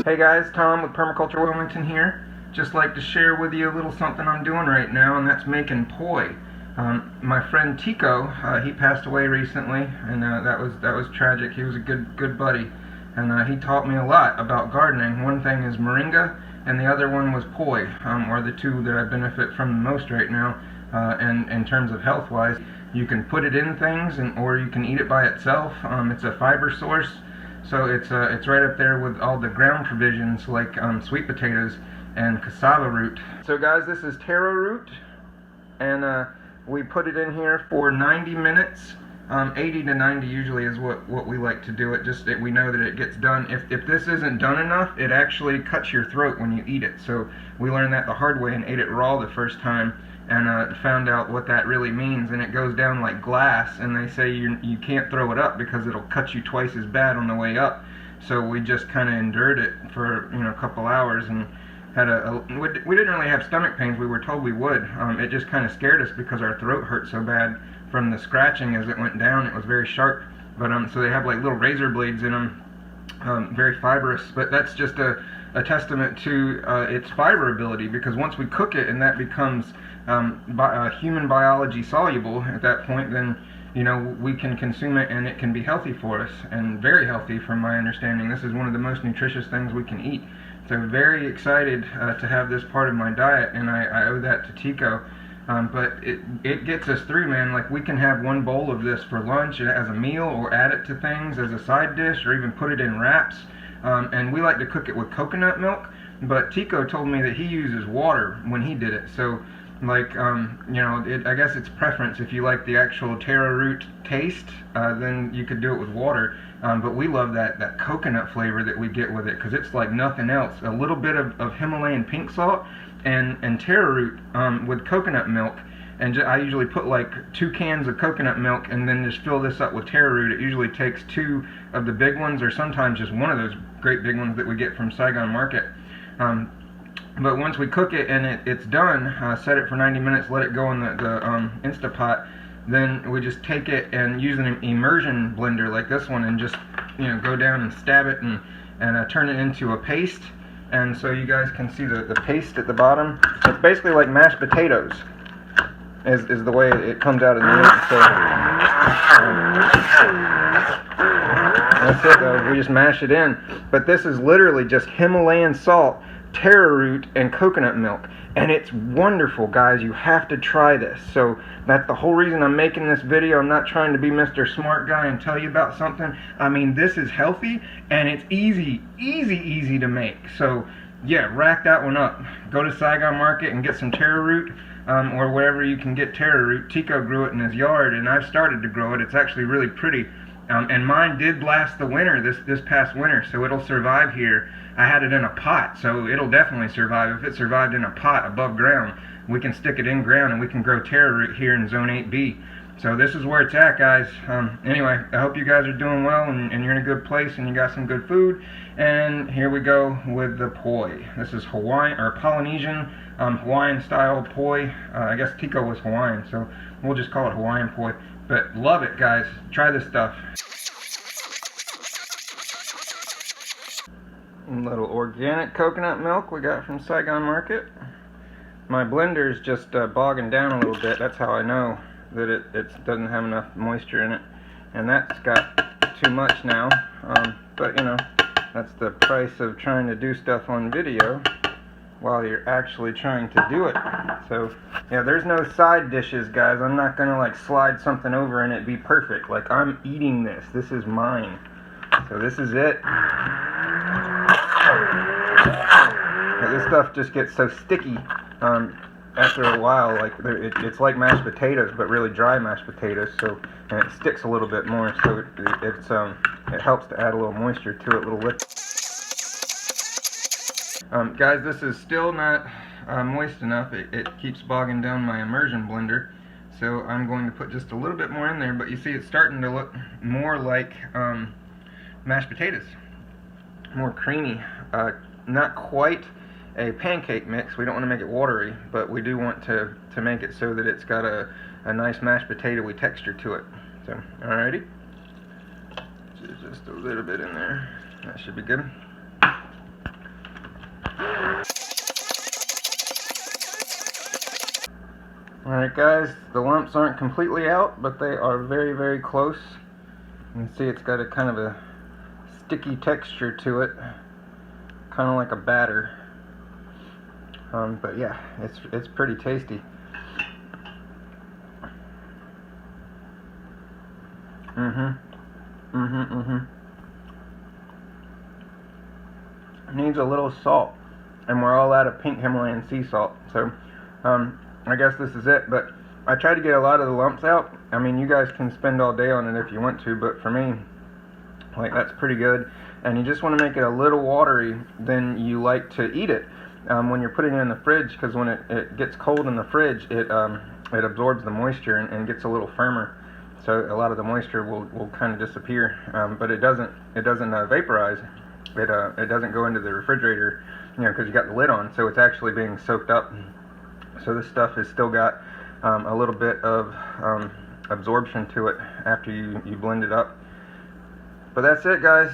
Hey guys, Tom with Permaculture Wilmington here. Just like to share with you a little something I'm doing right now, and that's making poi. My friend Tiko, he passed away recently, and that was tragic. He was a good buddy, and he taught me a lot about gardening. One thing is moringa, and the other one was poi, are the two that I benefit from the most right now. And in terms of health-wise, you can put it in things, or you can eat it by itself. It's a fiber source. So it's right up there with all the ground provisions like sweet potatoes and cassava root. So guys, this is Taro root, and we put it in here for 90 minutes. 80 to 90 usually is what we like to do it. We know that it gets done. If this isn't done enough, it actually cuts your throat when you eat it. So we learned that the hard way and ate it raw the first time, and found out what that really means. And it goes down like glass, and they say you can't throw it up because it'll cut you twice as bad on the way up. So we just kind of endured it for a couple hours, and had we didn't really have stomach pains. We were told we would. It just kind of scared us because our throat hurt so bad from the scratching as it went down. It was very sharp, but so they have like little razor blades in them, very fibrous. But that's just a testament to its fiber ability, because once we cook it and that becomes human biology soluble at that point, then we can consume it and it can be healthy for us, and very healthy from my understanding. This is one of the most nutritious things we can eat. So very excited to have this part of my diet, and I owe that to Tiko. But it gets us through, man. Like, we can have one bowl of this for lunch as a meal, or add it to things as a side dish, or even put it in wraps. And we like to cook it with coconut milk, but Tiko told me that he uses water when he did it. So like, I guess it's preference. If you like the actual taro root taste, then you could do it with water. But we love that coconut flavor that we get with it, because it's like nothing else. A little bit of Himalayan pink salt and taro root with coconut milk. And I usually put like 2 cans of coconut milk, and then just fill this up with taro root. It usually takes 2 of the big ones, or sometimes just one of those great big ones that we get from Saigon Market. But once we cook it and it's done, set it for 90 minutes, let it go in the Instapot. Then we just take it and use an immersion blender like this one, and just go down and stab it and turn it into a paste. And so you guys can see the paste at the bottom. It's basically like mashed potatoes, is the way it comes out of the meat. So that's it though. We just mash it in. But this is literally just Himalayan salt, taro root, and coconut milk, and it's wonderful, guys. You have to try this. So that's the whole reason I'm making this video. I'm not trying to be Mr. Smart Guy and tell you about something. I mean, this is healthy, and it's easy to make. So yeah, rack that one up. Go to Saigon Market and get some taro root, or wherever you can get taro root. Tiko grew it in his yard, and I've started to grow it. It's actually really pretty. And mine did last the winter, this past winter, so it'll survive here. I had it in a pot, so it'll definitely survive. If it survived in a pot above ground, we can stick it in ground, and we can grow taro root here in Zone 8B. So this is where it's at, guys. Anyway, I hope you guys are doing well, and you're in a good place, and you got some good food. And here we go with the poi. This is Hawaiian, or Polynesian, Hawaiian-style poi. I guess Tiko was Hawaiian, so we'll just call it Hawaiian poi. But love it, guys. Try this stuff. A little organic coconut milk we got from Saigon Market. My blender's just bogging down a little bit. That's how I know that it doesn't have enough moisture in it. And that's got too much now. But that's the price of trying to do stuff on video while you're actually trying to do it. So yeah, there's no side dishes, guys. I'm not gonna like slide something over and it be perfect. Like, I'm eating this. This is mine. So this is it. This stuff just gets so sticky after a while. Like, it's like mashed potatoes, but really dry mashed potatoes. So, and it sticks a little bit more. So it helps to add a little moisture to it, a little liquid. Guys, this is still not moist enough. It keeps bogging down my immersion blender. So I'm going to put just a little bit more in there. But you see, it's starting to look more like mashed potatoes, more creamy. Not quite a pancake mix. We don't want to make it watery, but we do want to make it so that it's got a nice mashed potato-y texture to it. So, alrighty. Just a little bit in there. That should be good. Alright guys, the lumps aren't completely out, but they are very, very close. You can see it's got a kind of a sticky texture to it, kind of like a batter. But yeah, it's pretty tasty. Needs a little salt, and we're all out of pink Himalayan sea salt. So I guess this is it. But I tried to get a lot of the lumps out. I mean, you guys can spend all day on it if you want to, but for me, like, that's pretty good. And you just want to make it a little watery, then you like to eat it when you're putting it in the fridge, because when it gets cold in the fridge, it absorbs the moisture and gets a little firmer. So a lot of the moisture will kind of disappear, but it doesn't vaporize. It doesn't go into the refrigerator, you know, because you got the lid on. So it's actually being soaked up. So this stuff has still got a little bit of absorption to it after you blend it up. But that's it, guys.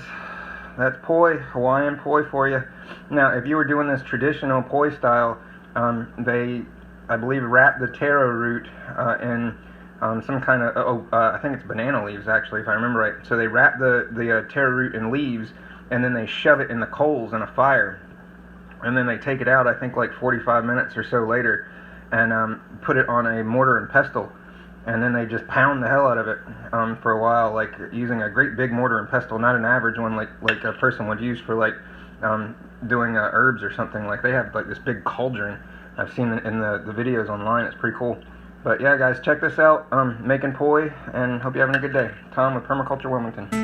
That's poi, Hawaiian poi for you. Now, if you were doing this traditional poi style, they, I believe, wrap the taro root in some kind of, I think it's banana leaves, actually, if I remember right. So they wrap the taro root in leaves, and then they shove it in the coals in a fire. And then they take it out, I think, like 45 minutes or so later, and put it on a mortar and pestle. And then they just pound the hell out of it for a while, like using a great big mortar and pestle, not an average one like a person would use for like doing herbs or something. Like they have like this big cauldron. I've seen it in the videos online. It's pretty cool. But yeah, guys, check this out. Making poi, and hope you're having a good day. Tom with Permaculture Wilmington.